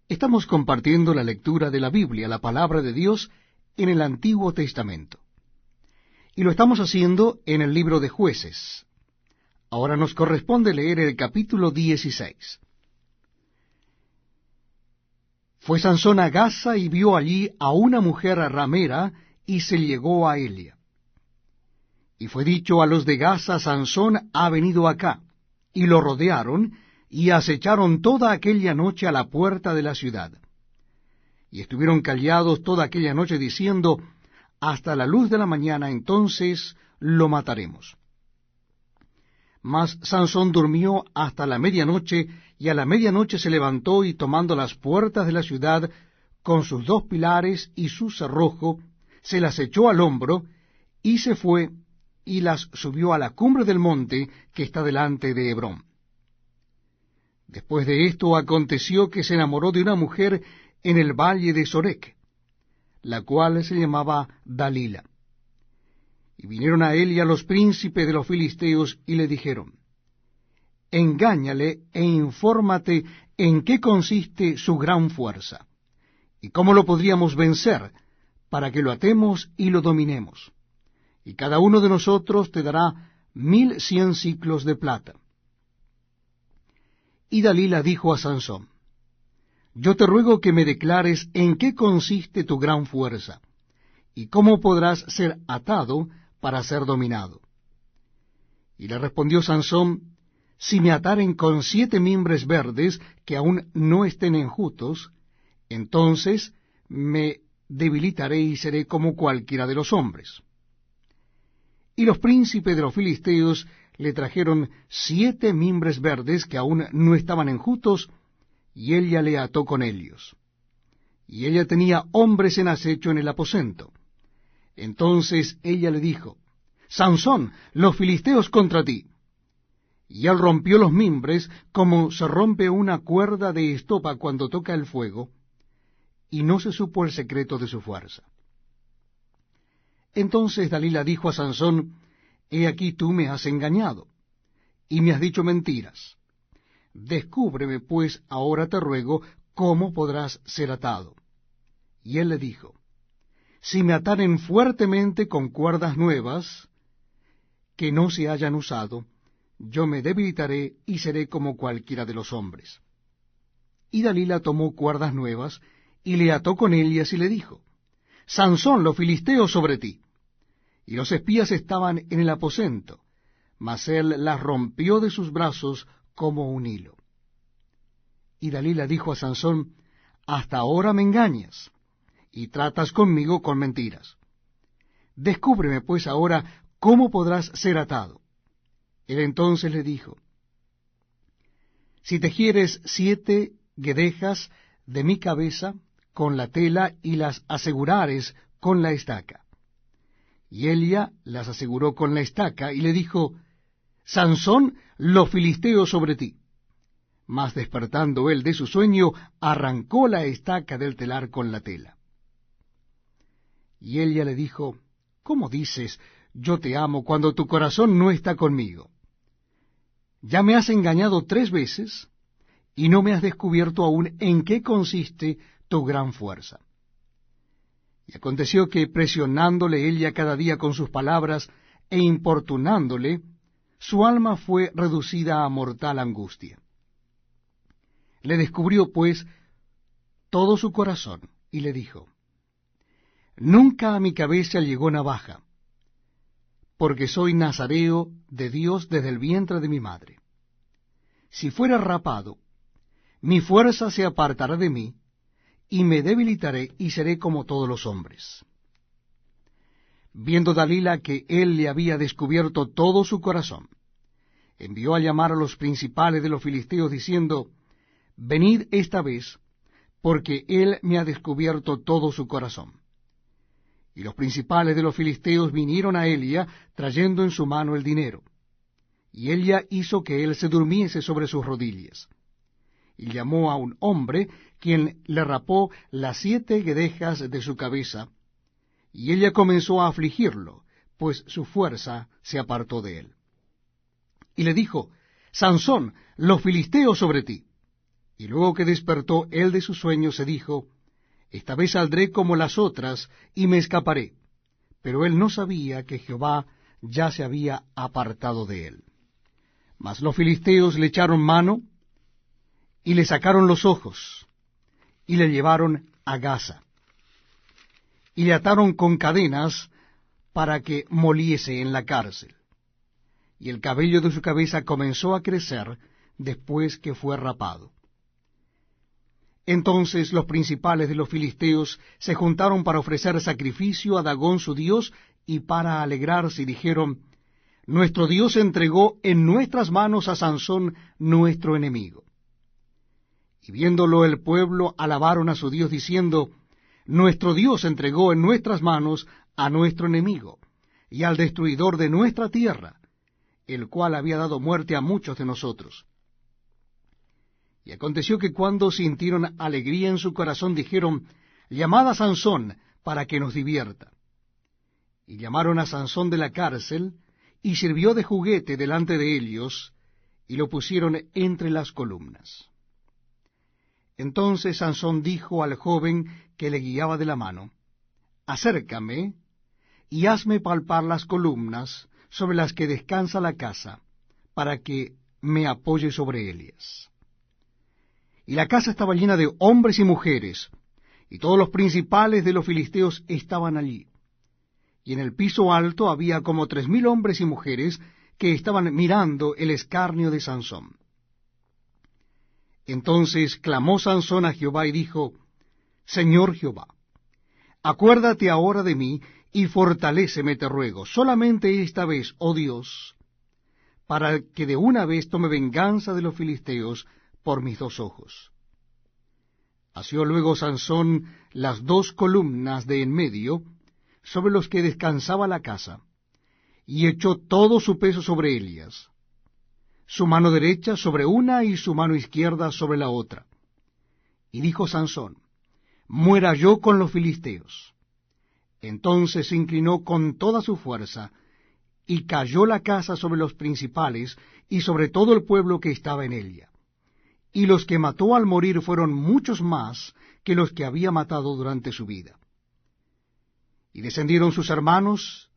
Estamos compartiendo la lectura de la Biblia, la palabra de Dios, en el Antiguo Testamento. Y lo estamos haciendo en el libro de Jueces. Ahora nos corresponde leer el capítulo 16. Fue Sansón a Gaza y vio allí a una mujer ramera y se llegó a ella. Y fue dicho a los de Gaza: Sansón ha venido acá. Y lo rodearon y acecharon toda aquella noche a la puerta de la ciudad. Y estuvieron callados toda aquella noche diciendo: hasta la luz de la mañana, entonces lo mataremos. Mas Sansón durmió hasta la medianoche, y a la medianoche se levantó, y tomando las puertas de la ciudad, con sus 2 pilares y su cerrojo, se las echó al hombro, y se fue, y las subió a la cumbre del monte que está delante de Hebrón. Después de esto aconteció que se enamoró de una mujer en el valle de Sorek, la cual se llamaba Dalila. Y vinieron a él y a los príncipes de los filisteos, y le dijeron: engáñale e infórmate en qué consiste su gran fuerza, y cómo lo podríamos vencer, para que lo atemos y lo dominemos. Y cada uno de nosotros te dará 1100 siclos de plata. Y Dalila dijo a Sansón: yo te ruego que me declares en qué consiste tu gran fuerza, y cómo podrás ser atado para ser dominado. Y le respondió Sansón: si me ataren con 7 mimbres verdes que aún no estén enjutos, entonces me debilitaré y seré como cualquiera de los hombres. Y los príncipes de los filisteos le trajeron 7 mimbres verdes que aún no estaban enjutos, y ella le ató con ellos. Y ella tenía hombres en acecho en el aposento. Entonces ella le dijo: Sansón, los filisteos contra ti. Y él rompió los mimbres como se rompe una cuerda de estopa cuando toca el fuego, y no se supo el secreto de su fuerza. Entonces Dalila dijo a Sansón: he aquí tú me has engañado, y me has dicho mentiras. Descúbreme pues ahora, te ruego, cómo podrás ser atado. Y él le dijo: si me ataren fuertemente con cuerdas nuevas, que no se hayan usado, yo me debilitaré y seré como cualquiera de los hombres. Y Dalila tomó cuerdas nuevas, y le ató con ellas, y le dijo: Sansón, los filisteos sobre ti. Y los espías estaban en el aposento, mas él las rompió de sus brazos como un hilo. Y Dalila dijo a Sansón: hasta ahora me engañas, y tratas conmigo con mentiras. Descúbreme pues ahora cómo podrás ser atado. Él entonces le dijo: si tejieres 7 guedejas de mi cabeza con la tela, y las asegurares con la estaca. Y ella las aseguró con la estaca, y le dijo: Sansón, los filisteos sobre ti. Mas despertando él de su sueño, arrancó la estaca del telar con la tela. Y ella le dijo: ¿cómo dices, yo te amo, cuando tu corazón no está conmigo? Ya me has engañado 3 veces, y no me has descubierto aún en qué consiste tu gran fuerza. Y aconteció que, presionándole ella cada día con sus palabras, e importunándole, su alma fue reducida a mortal angustia. Le descubrió, pues, todo su corazón, y le dijo: nunca a mi cabeza llegó navaja, porque soy nazareo de Dios desde el vientre de mi madre. Si fuera rapado, mi fuerza se apartará de mí, y me debilitaré y seré como todos los hombres. Viendo Dalila que él le había descubierto todo su corazón, envió a llamar a los principales de los filisteos, diciendo: venid esta vez, porque él me ha descubierto todo su corazón. Y los principales de los filisteos vinieron a Elia, trayendo en su mano el dinero. Y ella hizo que él se durmiese sobre sus rodillas. Y llamó a un hombre, quien le rapó las 7 guedejas de su cabeza, y ella comenzó a afligirlo, pues su fuerza se apartó de él. Y le dijo: Sansón, los filisteos sobre ti. Y luego que despertó él de su sueño, se dijo, esta vez saldré como las otras, y me escaparé. Pero él no sabía que Jehová ya se había apartado de él. Mas los filisteos le echaron mano, y le sacaron los ojos, y le llevaron a Gaza, y le ataron con cadenas para que moliese en la cárcel. Y el cabello de su cabeza comenzó a crecer después que fue rapado. Entonces los principales de los filisteos se juntaron para ofrecer sacrificio a Dagón su dios, y para alegrarse, y dijeron, nuestro Dios entregó en nuestras manos a Sansón nuestro enemigo. Y viéndolo el pueblo, alabaron a su Dios, diciendo, nuestro Dios entregó en nuestras manos a nuestro enemigo, y al destruidor de nuestra tierra, el cual había dado muerte a muchos de nosotros. Y aconteció que cuando sintieron alegría en su corazón, dijeron, llamad a Sansón para que nos divierta. Y llamaron a Sansón de la cárcel, y sirvió de juguete delante de ellos, y lo pusieron entre las columnas. Entonces Sansón dijo al joven que le guiaba de la mano, acércame, y hazme palpar las columnas sobre las que descansa la casa, para que me apoye sobre ellas. Y la casa estaba llena de hombres y mujeres, y todos los principales de los filisteos estaban allí. Y en el piso alto había como 3,000 hombres y mujeres que estaban mirando el escarnio de Sansón. Entonces clamó Sansón a Jehová y dijo, Señor Jehová, acuérdate ahora de mí y fortaléceme, te ruego, solamente esta vez, oh Dios, para que de una vez tome venganza de los filisteos por mis 2 ojos. Asió luego Sansón las 2 columnas de en medio, sobre los que descansaba la casa, y echó todo su peso sobre ellas, su mano derecha sobre una y su mano izquierda sobre la otra. Y dijo Sansón, muera yo con los filisteos. Entonces se inclinó con toda su fuerza, y cayó la casa sobre los principales, y sobre todo el pueblo que estaba en ella. Y los que mató al morir fueron muchos más que los que había matado durante su vida. Y descendieron sus hermanos,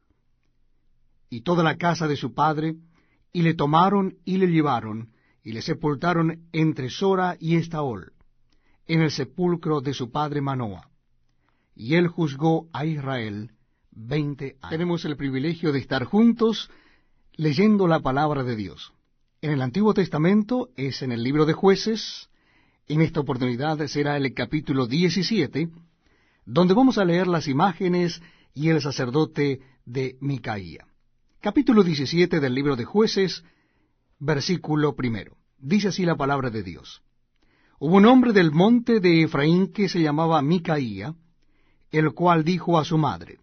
y toda la casa de su padre, y le tomaron y le llevaron, y le sepultaron entre Sora y Estaol, en el sepulcro de su padre Manoa. Y él juzgó a Israel 20 años. Tenemos el privilegio de estar juntos leyendo la palabra de Dios. En el Antiguo Testamento es en el libro de Jueces. En esta oportunidad será el capítulo 17, donde vamos a leer las imágenes y el sacerdote de Micaía. Capítulo 17 del libro de Jueces, versículo 1. Dice así la palabra de Dios. Hubo un hombre del monte de Efraín que se llamaba Micaía, el cual dijo a su madre,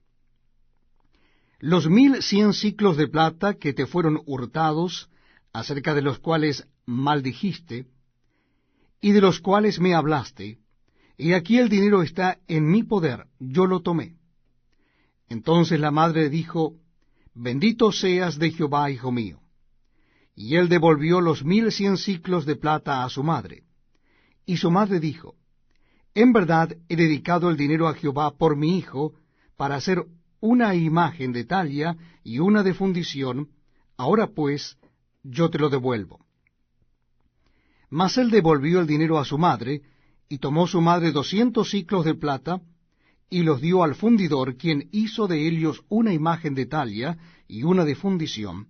los 1,100 siclos de plata que te fueron hurtados, acerca de los cuales maldijiste, y de los cuales me hablaste, y aquí el dinero está en mi poder, yo lo tomé. Entonces la madre dijo, bendito seas de Jehová, hijo mío. Y él devolvió los 1,100 siclos de plata a su madre. Y su madre dijo, en verdad he dedicado el dinero a Jehová por mi hijo, para hacer una imagen de talla y una de fundición, ahora pues yo te lo devuelvo. Mas él devolvió el dinero a su madre, y tomó su madre 200 siclos de plata, y los dio al fundidor, quien hizo de ellos una imagen de talla y una de fundición,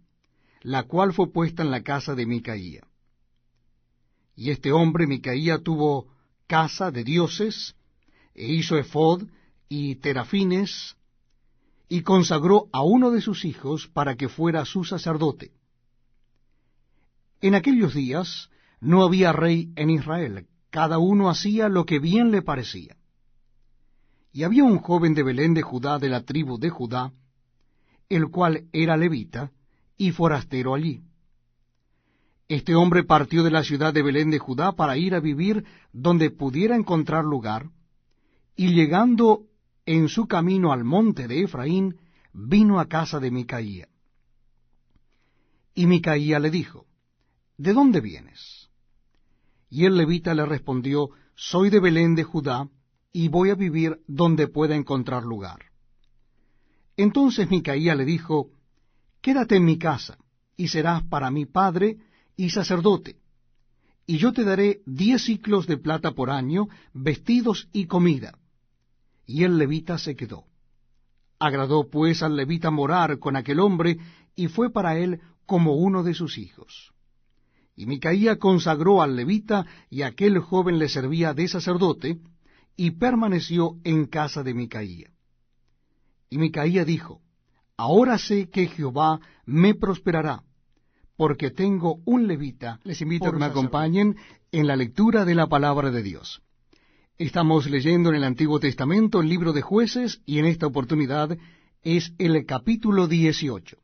la cual fue puesta en la casa de Micaía. Y este hombre Micaía tuvo casa de dioses, e hizo ephod y terafines, y consagró a uno de sus hijos para que fuera su sacerdote. En aquellos días no había rey en Israel, cada uno hacía lo que bien le parecía. Y había un joven de Belén de Judá, de la tribu de Judá, el cual era levita y forastero allí. Este hombre partió de la ciudad de Belén de Judá para ir a vivir donde pudiera encontrar lugar, y llegando en su camino al monte de Efraín, vino a casa de Micaía. Y Micaía le dijo, ¿de dónde vienes? Y el levita le respondió, soy de Belén de Judá, y voy a vivir donde pueda encontrar lugar. Entonces Micaía le dijo, quédate en mi casa, y serás para mí padre y sacerdote, y yo te daré 10 siclos de plata por año, vestidos y comida. Y el levita se quedó. Agradó pues al levita morar con aquel hombre, y fue para él como uno de sus hijos. Y Micaía consagró al levita, y aquel joven le servía de sacerdote, y permaneció en casa de Micaía. Y Micaía dijo, ahora sé que Jehová me prosperará, porque tengo un levita. Les invito a que me acompañen en la lectura de la palabra de Dios. Estamos leyendo en el Antiguo Testamento el libro de Jueces, y en esta oportunidad es el capítulo 18.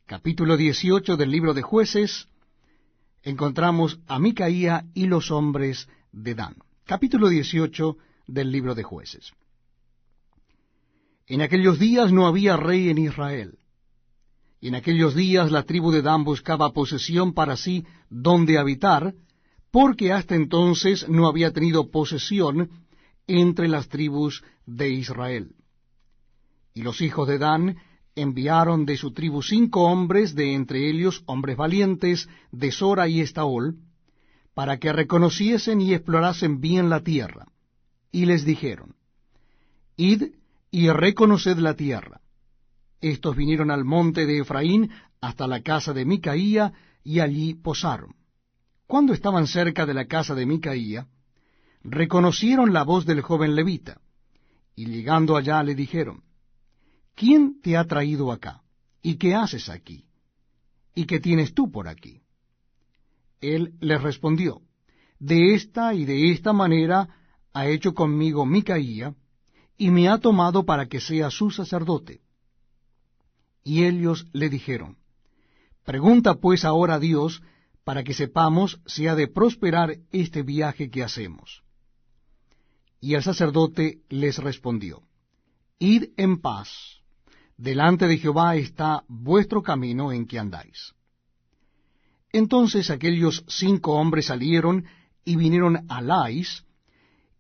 Capítulo 18 del libro de Jueces, encontramos a Micaía y los hombres de Dan. Capítulo 18 del libro de Jueces. En aquellos días no había rey en Israel, y en aquellos días la tribu de Dan buscaba posesión para sí donde habitar, porque hasta entonces no había tenido posesión entre las tribus de Israel. Y los hijos de Dan enviaron de su tribu 5 hombres, de entre ellos hombres valientes, de Sora y Estaol, para que reconociesen y explorasen bien la tierra. Y les dijeron, id y reconoced la tierra. Estos vinieron al monte de Efraín hasta la casa de Micaía, y allí posaron. Cuando estaban cerca de la casa de Micaía, reconocieron la voz del joven levita, y llegando allá le dijeron, ¿quién te ha traído acá? ¿Y qué haces aquí? ¿Y qué tienes tú por aquí? Él les respondió, de esta y de esta manera ha hecho conmigo Micaía, y me ha tomado para que sea su sacerdote. Y ellos le dijeron, pregunta pues ahora a Dios, para que sepamos si ha de prosperar este viaje que hacemos. Y el sacerdote les respondió, id en paz, delante de Jehová está vuestro camino en que andáis. Entonces aquellos 5 hombres salieron y vinieron a Lais,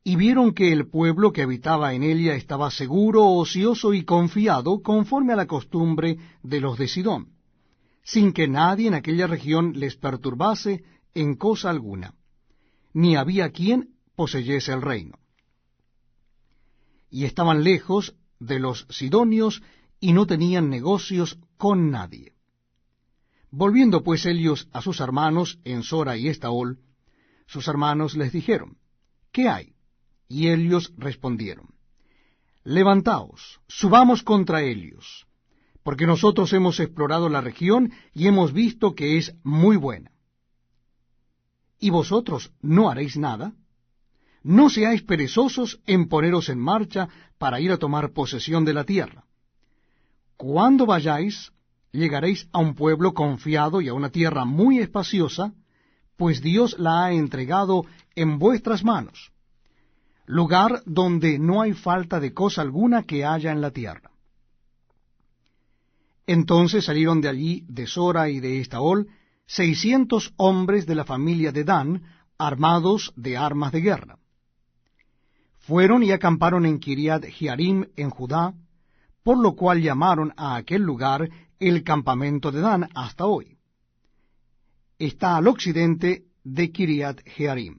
y vieron que el pueblo que habitaba en ella estaba seguro, ocioso y confiado, conforme a la costumbre de los de Sidón, sin que nadie en aquella región les perturbase en cosa alguna, ni había quien poseyese el reino. Y estaban lejos de los sidonios, y no tenían negocios con nadie. Volviendo pues ellos a sus hermanos en Sora y Estaol, sus hermanos les dijeron, ¿qué hay? Y ellos respondieron, levantaos, subamos contra ellos, porque nosotros hemos explorado la región y hemos visto que es muy buena. ¿Y vosotros no haréis nada? No seáis perezosos en poneros en marcha para ir a tomar posesión de la tierra. Cuando vayáis, llegaréis a un pueblo confiado y a una tierra muy espaciosa, pues Dios la ha entregado en vuestras manos, lugar donde no hay falta de cosa alguna que haya en la tierra. Entonces salieron de allí, de Sora y de Estaol, 600 hombres de la familia de Dan, armados de armas de guerra. Fueron y acamparon en Kiriat Jearim, en Judá, por lo cual llamaron a aquel lugar el campamento de Dan hasta hoy. Está al occidente de Kiriat Jearim.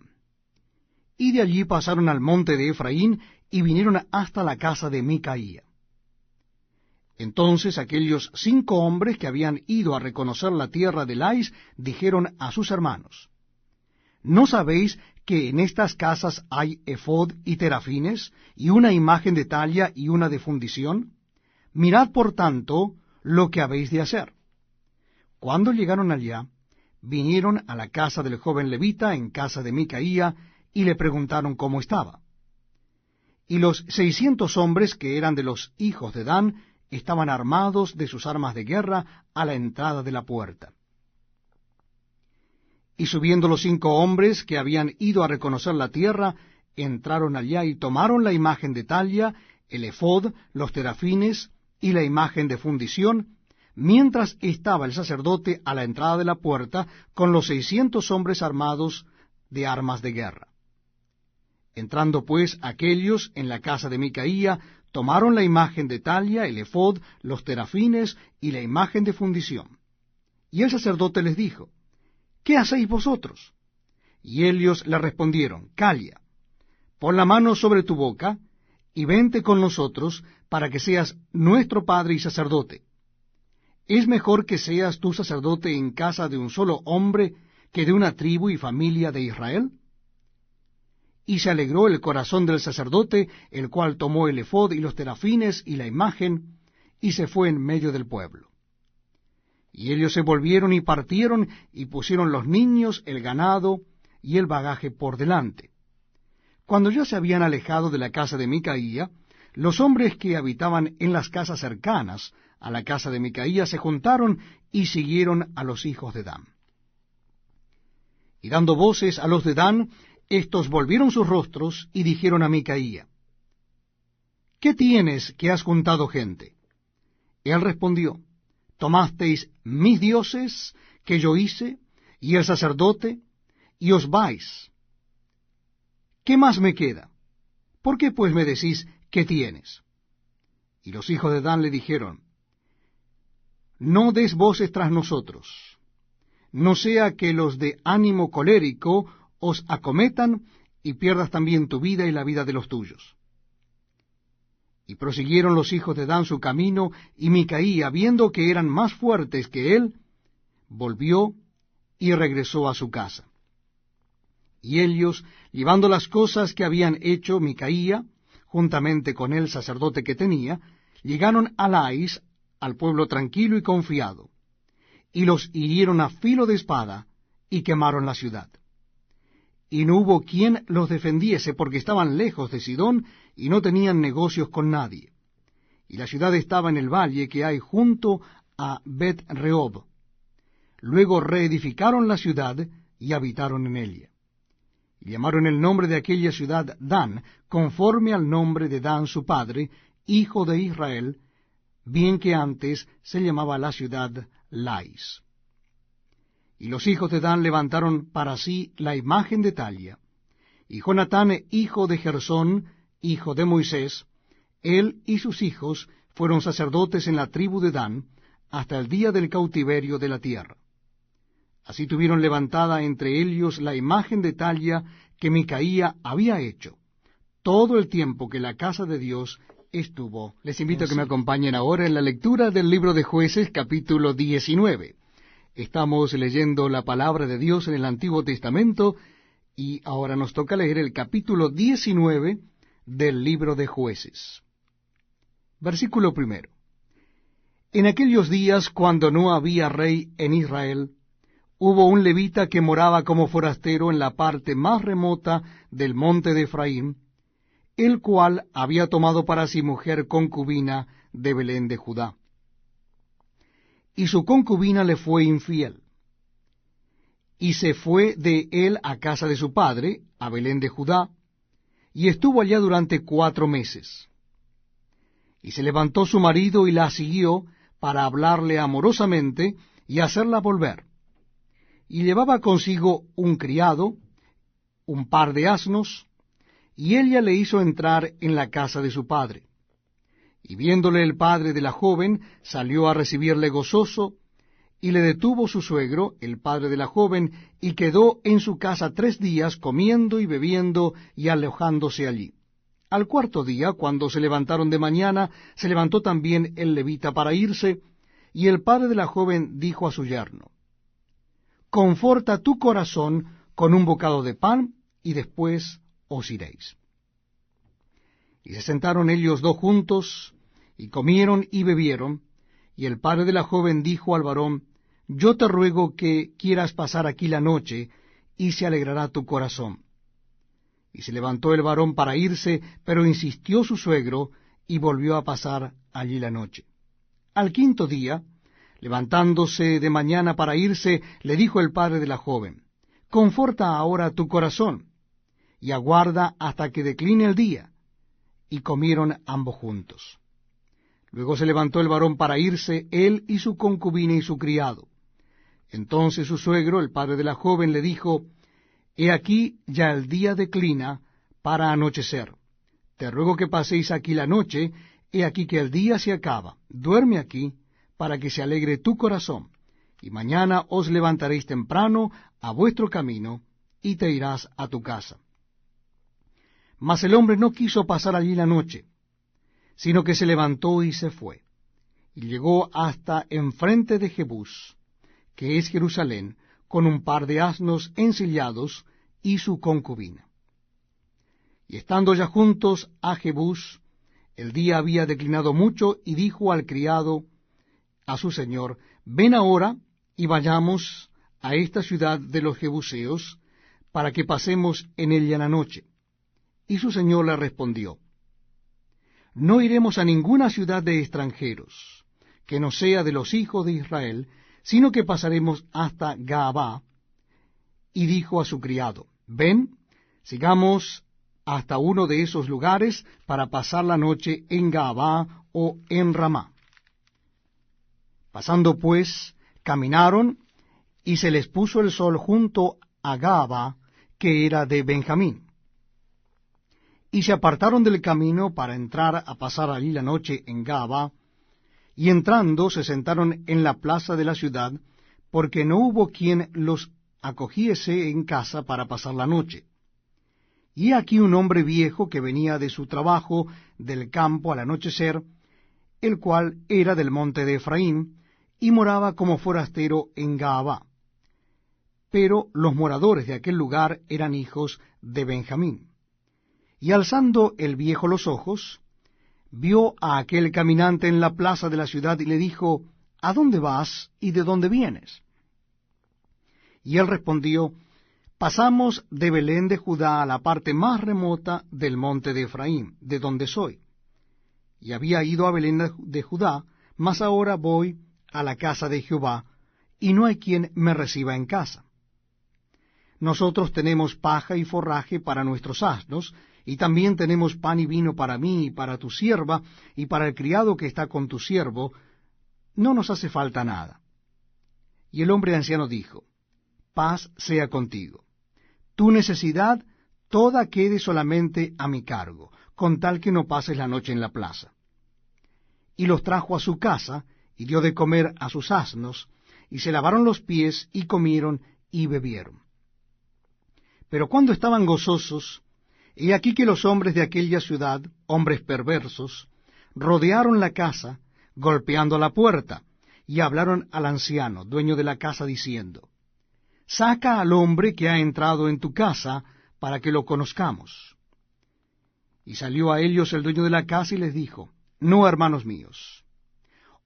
Y de allí pasaron al monte de Efraín, y vinieron hasta la casa de Micaía. Entonces aquellos 5 hombres que habían ido a reconocer la tierra de Lais dijeron a sus hermanos, ¿no sabéis que en estas casas hay efod y terafines, y una imagen de talla y una de fundición? Mirad por tanto lo que habéis de hacer. Cuando llegaron allá, vinieron a la casa del joven levita en casa de Micaía, y le preguntaron cómo estaba. Y los 600 hombres que eran de los hijos de Dan estaban armados de sus armas de guerra a la entrada de la puerta. Y subiendo los 5 hombres que habían ido a reconocer la tierra, entraron allá y tomaron la imagen de talla, el efod, los terafines y la imagen de fundición, mientras estaba el sacerdote a la entrada de la puerta con los 600 hombres armados de armas de guerra. Entrando pues aquellos en la casa de Micaía, tomaron la imagen de Talia, el efod, los terafines y la imagen de fundición. Y el sacerdote les dijo, ¿qué hacéis vosotros? Y ellos le respondieron, Calla, pon la mano sobre tu boca, y vente con nosotros, para que seas nuestro padre y sacerdote. Es mejor que seas tú sacerdote en casa de un solo hombre, que de una tribu y familia de Israel. Y se alegró el corazón del sacerdote, el cual tomó el efod y los terafines y la imagen, y se fue en medio del pueblo. Y ellos se volvieron y partieron, y pusieron los niños, el ganado y el bagaje por delante. Cuando ya se habían alejado de la casa de Micaía, los hombres que habitaban en las casas cercanas a la casa de Micaía se juntaron y siguieron a los hijos de Dan. Y dando voces a los de Dan, éstos volvieron sus rostros y dijeron a Micaía, ¿qué tienes que has juntado gente? Él respondió, tomasteis mis dioses que yo hice, y el sacerdote, y os vais. ¿Qué más me queda? ¿Por qué pues me decís, qué tienes? Y los hijos de Dan le dijeron, no des voces tras nosotros, no sea que los de ánimo colérico os acometan y pierdas también tu vida y la vida de los tuyos. Y prosiguieron los hijos de Dan su camino, y Micaía, viendo que eran más fuertes que él, volvió y regresó a su casa. Y ellos, llevando las cosas que habían hecho Micaía, juntamente con el sacerdote que tenía, llegaron a Lais, al pueblo tranquilo y confiado, y los hirieron a filo de espada, y quemaron la ciudad. Y no hubo quien los defendiese, porque estaban lejos de Sidón, y no tenían negocios con nadie. Y la ciudad estaba en el valle que hay junto a Bet-Rehob. Luego reedificaron la ciudad, y habitaron en ella. Y llamaron el nombre de aquella ciudad Dan, conforme al nombre de Dan su padre, hijo de Israel, bien que antes se llamaba la ciudad Lais. Y los hijos de Dan levantaron para sí la imagen de Talia. Y Jonatán, hijo de Gersón, hijo de Moisés, él y sus hijos fueron sacerdotes en la tribu de Dan, hasta el día del cautiverio de la tierra. Así tuvieron levantada entre ellos la imagen de Talia que Micaía había hecho, todo el tiempo que la casa de Dios estuvo. Les invito a que me acompañen ahora en la lectura del libro de Jueces, capítulo 19. Estamos leyendo la palabra de Dios en el Antiguo Testamento, y ahora nos toca leer el capítulo 19 del libro de Jueces. Versículo 1. En aquellos días, cuando no había rey en Israel, hubo un levita que moraba como forastero en la parte más remota del monte de Efraín, el cual había tomado para sí mujer concubina de Belén de Judá. Y su concubina le fue infiel, y se fue de él a casa de su padre, a Belén de Judá, y estuvo allá durante 4 meses. Y se levantó su marido y la siguió para hablarle amorosamente y hacerla volver. Y llevaba consigo un criado, un par de asnos, y ella le hizo entrar en la casa de su padre. Y viéndole el padre de la joven, salió a recibirle gozoso, y le detuvo su suegro, el padre de la joven, y quedó en su casa 3 días, comiendo y bebiendo y alojándose allí. Al 4.º día, cuando se levantaron de mañana, se levantó también el levita para irse, y el padre de la joven dijo a su yerno, conforta tu corazón con un bocado de pan, y después os iréis. Y se sentaron ellos 2 juntos, y comieron y bebieron, y el padre de la joven dijo al varón, yo te ruego que quieras pasar aquí la noche, y se alegrará tu corazón. Y se levantó el varón para irse, pero insistió su suegro, y volvió a pasar allí la noche. Al 5.º día, levantándose de mañana para irse, le dijo el padre de la joven, conforta ahora tu corazón, y aguarda hasta que decline el día. Y comieron ambos juntos. Luego se levantó el varón para irse, él y su concubina y su criado. Entonces su suegro, el padre de la joven, le dijo, He aquí ya el día declina para anochecer. Te ruego que paséis aquí la noche, he aquí que el día se acaba. Duerme aquí, para que se alegre tu corazón, y mañana os levantaréis temprano a vuestro camino, y te irás a tu casa. Mas el hombre no quiso pasar allí la noche, sino que se levantó y se fue, y llegó hasta enfrente de Jebús, que es Jerusalén, con un par de asnos ensillados y su concubina. Y estando ya juntos a Jebús, el día había declinado mucho, y dijo al criado a su señor: ven ahora y vayamos a esta ciudad de los Jebuseos, para que pasemos en ella la noche. Y su señor le respondió: no iremos a ninguna ciudad de extranjeros, que no sea de los hijos de Israel, sino que pasaremos hasta Gaabá. Y dijo a su criado: ven, sigamos hasta uno de esos lugares para pasar la noche en Gaabá o en Ramá. Pasando pues, caminaron, y se les puso el sol junto a Gaabá, que era de Benjamín. Y se apartaron del camino para entrar a pasar allí la noche en Gaabá, y entrando se sentaron en la plaza de la ciudad, porque no hubo quien los acogiese en casa para pasar la noche. Y aquí un hombre viejo que venía de su trabajo del campo al anochecer, el cual era del monte de Efraín, y moraba como forastero en Gaabá. Pero los moradores de aquel lugar eran hijos de Benjamín. Y alzando el viejo los ojos, vio a aquel caminante en la plaza de la ciudad, y le dijo: ¿a dónde vas y de dónde vienes? Y él respondió: pasamos de Belén de Judá a la parte más remota del monte de Efraín, de donde soy. Y había ido a Belén de Judá, mas ahora voy a la casa de Jehová, y no hay quien me reciba en casa. Nosotros tenemos paja y forraje para nuestros asnos, y también tenemos pan y vino para mí y para tu sierva, y para el criado que está con tu siervo. No nos hace falta nada. Y el hombre anciano dijo: paz sea contigo. Tu necesidad toda quede solamente a mi cargo, con tal que no pases la noche en la plaza. Y los trajo a su casa, y dio de comer a sus asnos, y se lavaron los pies, y comieron y bebieron. Pero cuando estaban gozosos, he aquí que los hombres de aquella ciudad, hombres perversos, rodearon la casa, golpeando la puerta, y hablaron al anciano, dueño de la casa, diciendo: saca al hombre que ha entrado en tu casa, para que lo conozcamos. Y salió a ellos el dueño de la casa y les dijo: no, hermanos míos,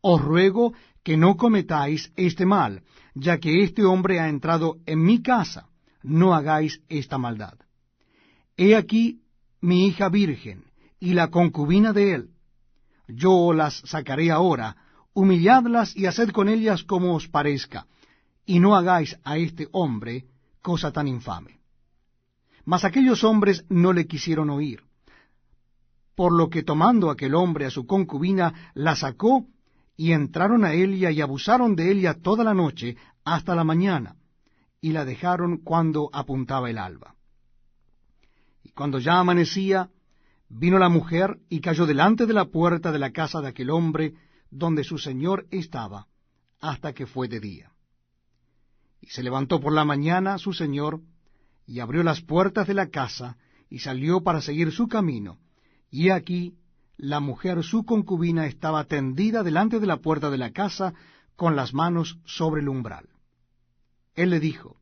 os ruego que no cometáis este mal, ya que este hombre ha entrado en mi casa. No hagáis esta maldad. He aquí mi hija virgen, y la concubina de él. Yo las sacaré ahora, humilladlas y haced con ellas como os parezca, y no hagáis a este hombre cosa tan infame. Mas aquellos hombres no le quisieron oír, por lo que tomando aquel hombre a su concubina, la sacó, y entraron a ella y abusaron de ella toda la noche hasta la mañana, y la dejaron cuando apuntaba el alba. Y cuando ya amanecía, vino la mujer y cayó delante de la puerta de la casa de aquel hombre, donde su señor estaba, hasta que fue de día. Y se levantó por la mañana su señor, y abrió las puertas de la casa, y salió para seguir su camino. Y he aquí, la mujer su concubina estaba tendida delante de la puerta de la casa, con las manos sobre el umbral. Él le dijo: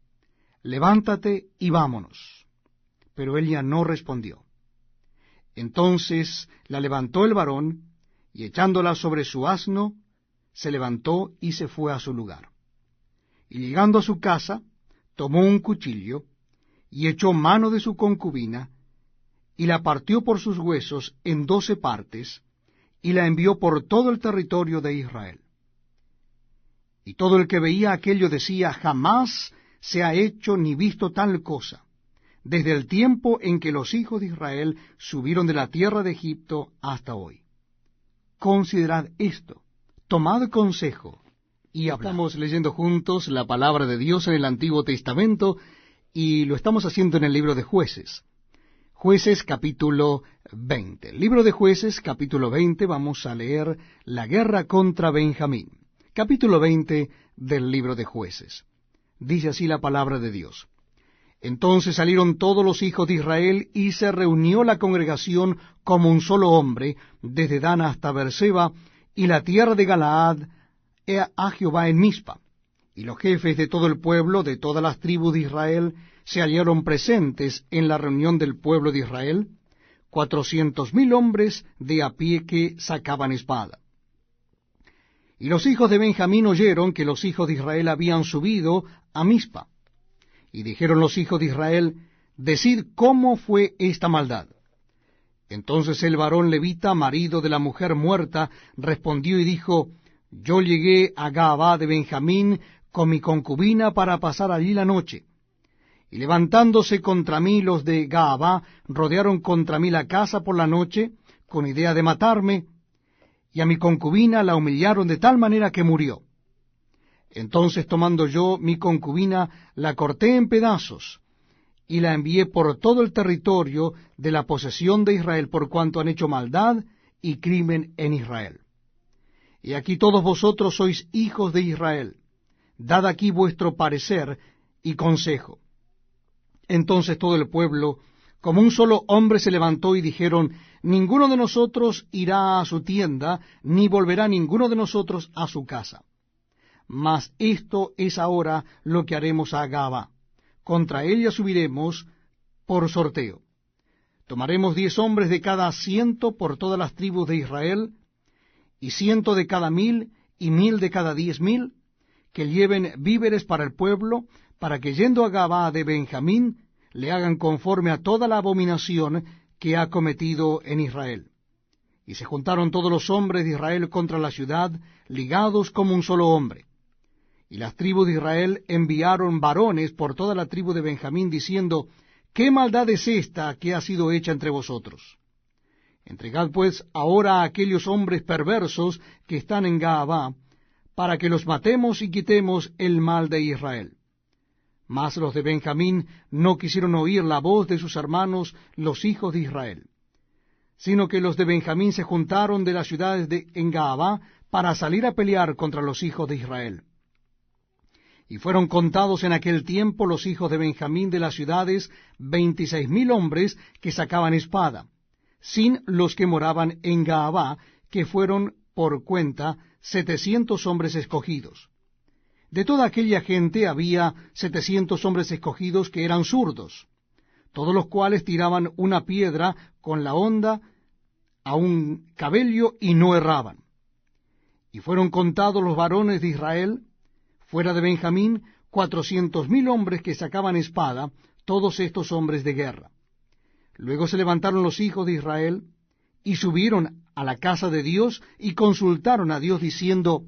levántate y vámonos. Pero ella no respondió. Entonces la levantó el varón, y echándola sobre su asno, se levantó y se fue a su lugar. Y llegando a su casa, tomó un cuchillo, y echó mano de su concubina, y la partió por sus huesos en 12 partes, y la envió por todo el territorio de Israel. Y todo el que veía aquello decía: jamás se ha hecho ni visto tal cosa, desde el tiempo en que los hijos de Israel subieron de la tierra de Egipto hasta hoy. Considerad esto, tomad consejo, y hablad. Estamos leyendo juntos la palabra de Dios en el Antiguo Testamento, y lo estamos haciendo en el libro de Jueces. Jueces capítulo 20. Libro de Jueces capítulo 20, vamos a leer la guerra contra Benjamín. Capítulo 20 del libro de Jueces. Dice así la palabra de Dios. Entonces salieron todos los hijos de Israel, y se reunió la congregación como un solo hombre, desde Dan hasta Beerseba, y la tierra de Galaad, a Jehová en Mizpa. Y los jefes de todo el pueblo, de todas las tribus de Israel, se hallaron presentes en la reunión del pueblo de Israel, 400,000 hombres de a pie que sacaban espada. Y los hijos de Benjamín oyeron que los hijos de Israel habían subido a Mizpa. Y dijeron los hijos de Israel, decid cómo fue esta maldad. Entonces el varón levita, marido de la mujer muerta, respondió y dijo, yo llegué a Gabaa de Benjamín con mi concubina para pasar allí la noche. Y levantándose contra mí los de Gabaa, rodearon contra mí la casa por la noche, con idea de matarme, y a mi concubina la humillaron de tal manera que murió. Entonces tomando yo mi concubina, la corté en pedazos, y la envié por todo el territorio de la posesión de Israel, por cuanto han hecho maldad y crimen en Israel. Y aquí todos vosotros sois hijos de Israel, dad aquí vuestro parecer y consejo. Entonces todo el pueblo, como un solo hombre, se levantó y dijeron, ninguno de nosotros irá a su tienda, ni volverá ninguno de nosotros a su casa. Mas esto es ahora lo que haremos a Gabaa. Contra ella subiremos por sorteo. Tomaremos 10 hombres de cada 100 por todas las tribus de Israel, y 100 de cada 1,000, y 1,000 de cada 10,000, que lleven víveres para el pueblo, para que yendo a Gabaa de Benjamín, le hagan conforme a toda la abominación que ha cometido en Israel. Y se juntaron todos los hombres de Israel contra la ciudad, ligados como un solo hombre. Y las tribus de Israel enviaron varones por toda la tribu de Benjamín, diciendo, ¿qué maldad es esta que ha sido hecha entre vosotros? Entregad pues ahora a aquellos hombres perversos que están en Gabaa, para que los matemos y quitemos el mal de Israel. Mas los de Benjamín no quisieron oír la voz de sus hermanos, los hijos de Israel, sino que los de Benjamín se juntaron de las ciudades en Gabaa para salir a pelear contra los hijos de Israel. Y fueron contados en aquel tiempo los hijos de Benjamín de las ciudades 26,000 hombres que sacaban espada, sin los que moraban en Gabaa, que fueron por cuenta 700 hombres escogidos. De toda aquella gente había 700 hombres escogidos que eran zurdos, todos los cuales tiraban una piedra con la honda a un cabello y no erraban. Y fueron contados los varones de Israel, fuera de Benjamín, 400,000 hombres que sacaban espada, todos estos hombres de guerra. Luego se levantaron los hijos de Israel, y subieron a la casa de Dios, y consultaron a Dios, diciendo,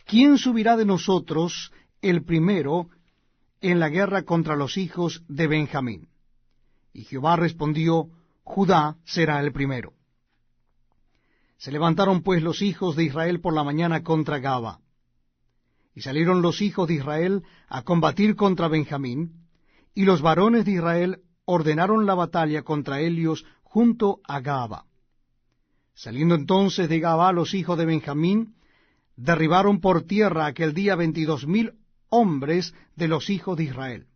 ¿quién subirá de nosotros el primero en la guerra contra los hijos de Benjamín? Y Jehová respondió, Judá será el primero. Se levantaron pues los hijos de Israel por la mañana contra Gabaa. Y salieron los hijos de Israel a combatir contra Benjamín, y los varones de Israel ordenaron la batalla contra ellos junto a Gabaa. Saliendo entonces de Gabaa los hijos de Benjamín, derribaron por tierra aquel día 22,000 hombres de los hijos de Israel.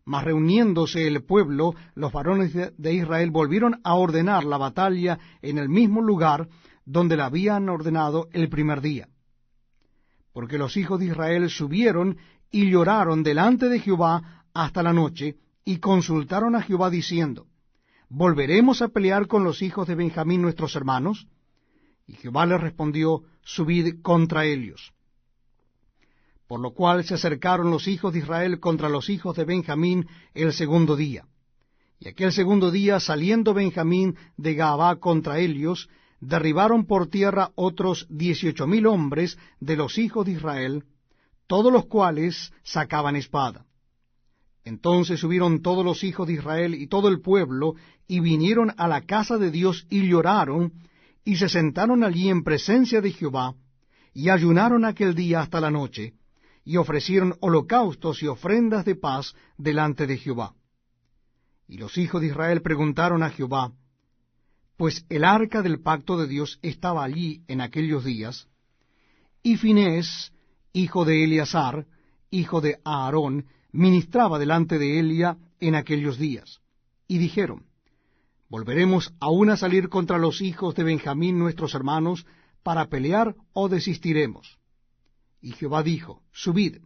Mas reuniéndose el pueblo, los varones de Israel volvieron a ordenar la batalla en el mismo lugar donde la habían ordenado el primer día. Porque los hijos de Israel subieron y lloraron delante de Jehová hasta la noche, y consultaron a Jehová diciendo, ¿volveremos a pelear con los hijos de Benjamín nuestros hermanos? Y Jehová les respondió, subid contra ellos. Por lo cual se acercaron los hijos de Israel contra los hijos de Benjamín el segundo día. Y aquel segundo día, saliendo Benjamín de Gabaa contra ellos, derribaron por tierra otros 18,000 hombres de los hijos de Israel, todos los cuales sacaban espada. Entonces subieron todos los hijos de Israel y todo el pueblo, y vinieron a la casa de Dios, y lloraron, y se sentaron allí en presencia de Jehová, y ayunaron aquel día hasta la noche, y ofrecieron holocaustos y ofrendas de paz delante de Jehová. Y los hijos de Israel preguntaron a Jehová, pues el arca del pacto de Dios estaba allí en aquellos días, y Finés, hijo de Eleazar, hijo de Aarón, ministraba delante de Elia en aquellos días. Y dijeron, ¿volveremos aún a salir contra los hijos de Benjamín nuestros hermanos para pelear o desistiremos? Y Jehová dijo, subid,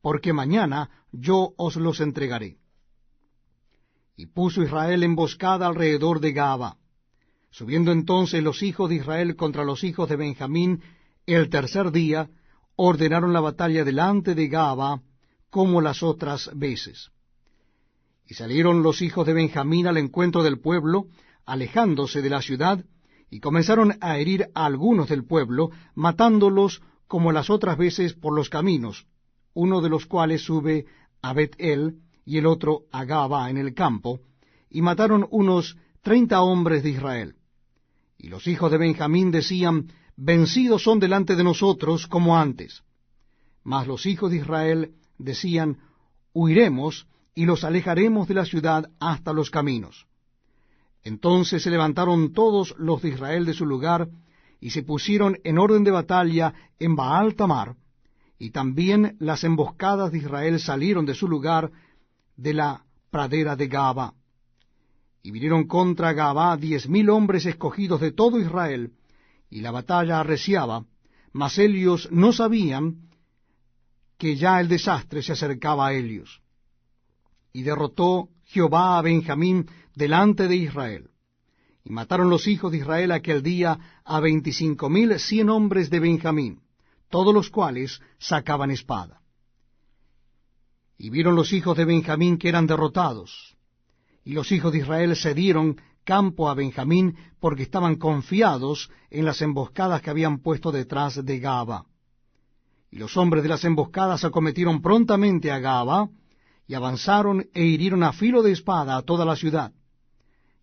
porque mañana yo os los entregaré. Y puso Israel emboscada alrededor de Gabaa. Subiendo entonces los hijos de Israel contra los hijos de Benjamín, el tercer día ordenaron la batalla delante de Gabaa como las otras veces. Y salieron los hijos de Benjamín al encuentro del pueblo, alejándose de la ciudad, y comenzaron a herir a algunos del pueblo, matándolos como las otras veces por los caminos, uno de los cuales sube a Bet-el y el otro a Gabaa en el campo, y mataron unos 30 hombres de Israel. Y los hijos de Benjamín decían, vencidos son delante de nosotros como antes. Mas los hijos de Israel decían, huiremos y los alejaremos de la ciudad hasta los caminos. Entonces se levantaron todos los de Israel de su lugar, y se pusieron en orden de batalla en Baal Tamar, y también las emboscadas de Israel salieron de su lugar de la pradera de Gabaa. Y vinieron contra Gabaa 10,000 hombres escogidos de todo Israel, y la batalla arreciaba, mas ellos no sabían que ya el desastre se acercaba a ellos. Y derrotó Jehová a Benjamín delante de Israel. Y mataron los hijos de Israel aquel día a 25,100 hombres de Benjamín, todos los cuales sacaban espada. Y vieron los hijos de Benjamín que eran derrotados, y los hijos de Israel cedieron campo a Benjamín, porque estaban confiados en las emboscadas que habían puesto detrás de Gabaa. Y los hombres de las emboscadas acometieron prontamente a Gabaa, y avanzaron e hirieron a filo de espada a toda la ciudad.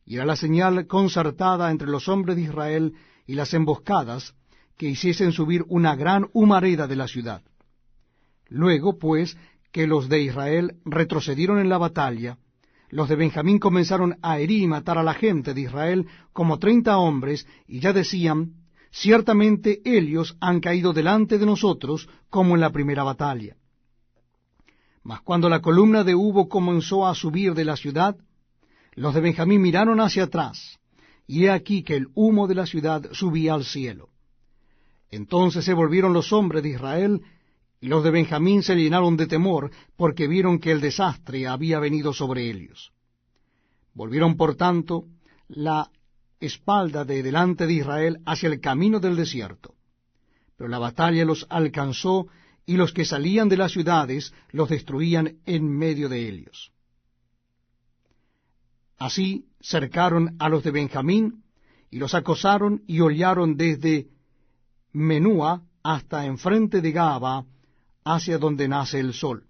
Y era la señal concertada entre los hombres de Israel y las emboscadas, que hiciesen subir una gran humareda de la ciudad. Luego, pues, que los de Israel retrocedieron en la batalla, los de Benjamín comenzaron a herir y matar a la gente de Israel como 30 hombres, y ya decían, ciertamente ellos han caído delante de nosotros como en la primera batalla. Mas cuando la columna de humo comenzó a subir de la ciudad, los de Benjamín miraron hacia atrás, y he aquí que el humo de la ciudad subía al cielo. Entonces se volvieron los hombres de Israel, y los de Benjamín se llenaron de temor, porque vieron que el desastre había venido sobre ellos. Volvieron, por tanto, la espalda de delante de Israel hacia el camino del desierto. Pero la batalla los alcanzó, y los que salían de las ciudades los destruían en medio de ellos. Así cercaron a los de Benjamín, y los acosaron y hollaron desde Menúa hasta enfrente de Gabaa, hacia donde nace el sol.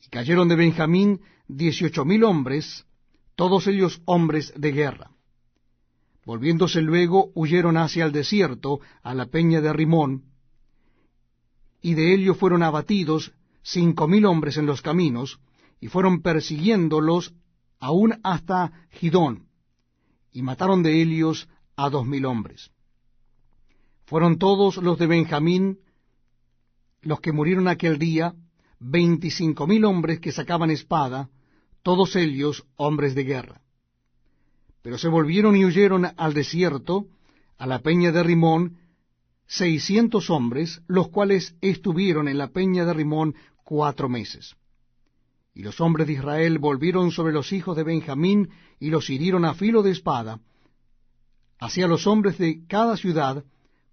Y cayeron de Benjamín 18,000 hombres, todos ellos hombres de guerra. Volviéndose luego, huyeron hacia el desierto, a la peña de Rimón, y de ellos fueron abatidos 5,000 hombres en los caminos, y fueron persiguiéndolos aún hasta Gidón, y mataron de ellos a 2,000 hombres. Fueron todos los de Benjamín, los que murieron aquel día, 25,000 hombres que sacaban espada, todos ellos hombres de guerra. Pero se volvieron y huyeron al desierto, a la peña de Rimón, 600 hombres, los cuales estuvieron en la peña de Rimón 4 meses. Y los hombres de Israel volvieron sobre los hijos de Benjamín, y los hirieron a filo de espada, hacia los hombres de cada ciudad,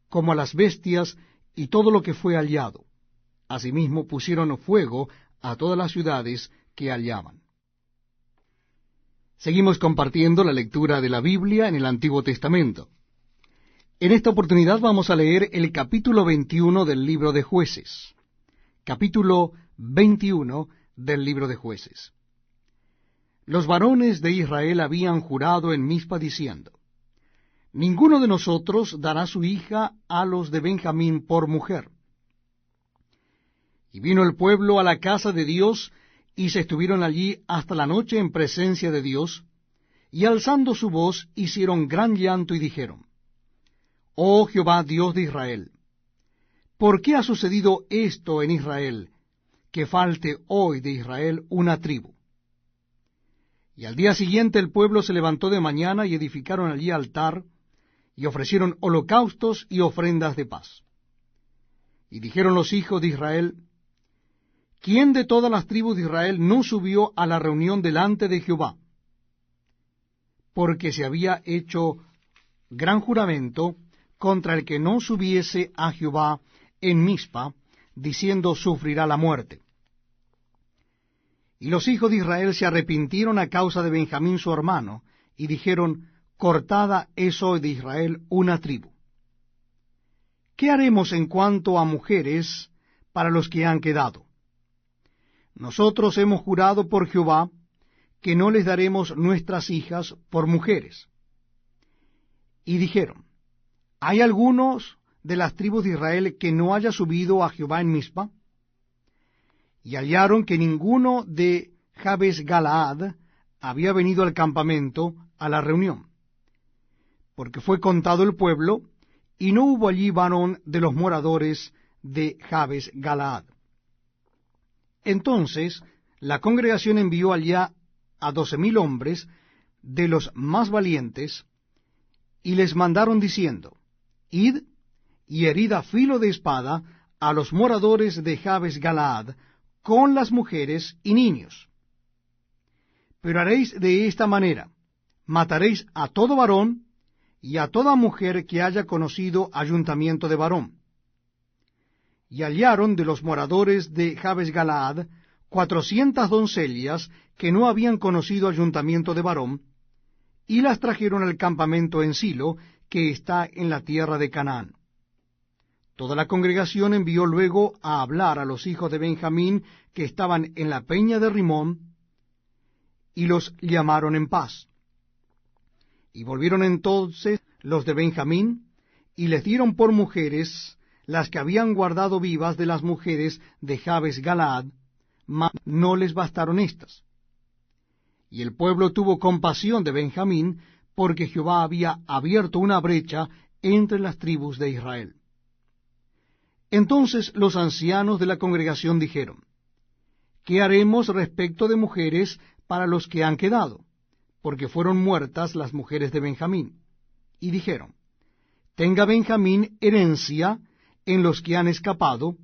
como a las bestias y todo lo que fue hallado. Asimismo pusieron fuego a todas las ciudades que hallaban. Seguimos compartiendo la lectura de la Biblia en el Antiguo Testamento. En esta oportunidad vamos a leer el capítulo 21 del libro de Jueces. Capítulo 21 del libro de Jueces. Los varones de Israel habían jurado en Mizpa diciendo, ninguno de nosotros dará su hija a los de Benjamín por mujer. Y vino el pueblo a la casa de Dios, y se estuvieron allí hasta la noche en presencia de Dios, y alzando su voz hicieron gran llanto y dijeron: Oh Jehová, Dios de Israel, ¿por qué ha sucedido esto en Israel, que falte hoy de Israel una tribu? Y al día siguiente el pueblo se levantó de mañana y edificaron allí altar, y ofrecieron holocaustos y ofrendas de paz. Y dijeron los hijos de Israel: ¿Quién de todas las tribus de Israel no subió a la reunión delante de Jehová? Porque se había hecho gran juramento contra el que no subiese a Jehová en Mizpa, diciendo: sufrirá la muerte. Y los hijos de Israel se arrepintieron a causa de Benjamín su hermano, y dijeron: cortada es hoy de Israel una tribu. ¿Qué haremos en cuanto a mujeres para los que han quedado? Nosotros hemos jurado por Jehová que no les daremos nuestras hijas por mujeres. Y dijeron: ¿hay algunos de las tribus de Israel que no haya subido a Jehová en Mizpa? Y hallaron que ninguno de Jabes Galaad había venido al campamento, a la reunión, porque fue contado el pueblo, y no hubo allí varón de los moradores de Jabes Galaad. Entonces la congregación envió allá a 12,000 hombres de los más valientes, y les mandaron diciendo: Id y herid a filo de espada a los moradores de Jabes Galaad, con las mujeres y niños. Pero haréis de esta manera: mataréis a todo varón y a toda mujer que haya conocido ayuntamiento de varón. Y hallaron de los moradores de Jabes Galaad 400 doncellas que no habían conocido ayuntamiento de varón, y las trajeron al campamento en Silo, que está en la tierra de Canaán. Toda la congregación envió luego a hablar a los hijos de Benjamín que estaban en la peña de Rimón, y los llamaron en paz. Y volvieron entonces los de Benjamín, y les dieron por mujeres las que habían guardado vivas de las mujeres de Jabes Galaad, mas no les bastaron estas. Y el pueblo tuvo compasión de Benjamín, porque Jehová había abierto una brecha entre las tribus de Israel. Entonces los ancianos de la congregación dijeron: ¿qué haremos respecto de mujeres para los que han quedado? Porque fueron muertas las mujeres de Benjamín. Y dijeron: tenga Benjamín herencia en los que han escapado,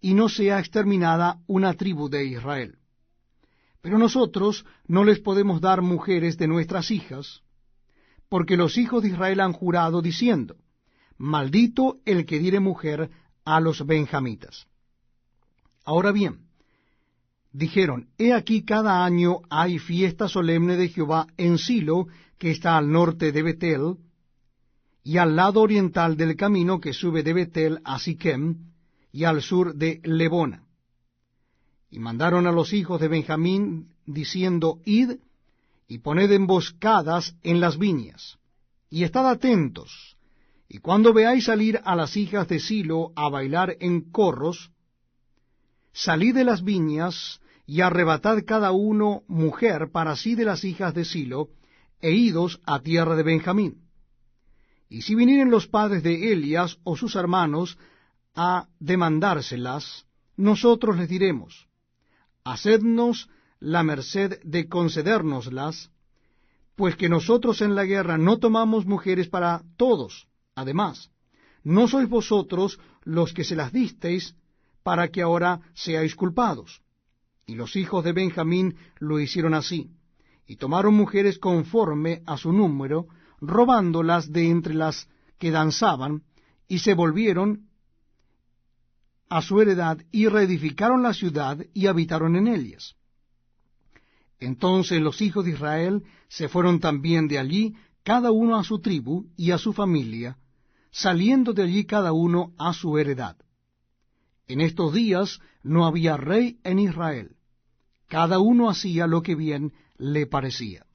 y no sea exterminada una tribu de Israel. Pero nosotros no les podemos dar mujeres de nuestras hijas, porque los hijos de Israel han jurado diciendo: maldito el que diere mujer a los benjamitas. Ahora bien, dijeron: he aquí cada año hay fiesta solemne de Jehová en Silo, que está al norte de Betel, y al lado oriental del camino que sube de Betel a Siquem, y al sur de Lebona. Y mandaron a los hijos de Benjamín, diciendo: id y poned emboscadas en las viñas, y estad atentos, y cuando veáis salir a las hijas de Silo a bailar en corros, salid de las viñas, y arrebatad cada uno mujer para sí de las hijas de Silo, e idos a tierra de Benjamín. Y si vinieren los padres de Elias o sus hermanos a demandárselas, nosotros les diremos: hacednos la merced de concedérnoslas, pues que nosotros en la guerra no tomamos mujeres para todos. Además, no sois vosotros los que se las disteis para que ahora seáis culpados. Y los hijos de Benjamín lo hicieron así, y tomaron mujeres conforme a su número, robándolas de entre las que danzaban, y se volvieron a su heredad, y reedificaron la ciudad, y habitaron en ellas. Entonces los hijos de Israel se fueron también de allí, cada uno a su tribu y a su familia, saliendo de allí cada uno a su heredad. En estos días no había rey en Israel, cada uno hacía lo que bien le parecía.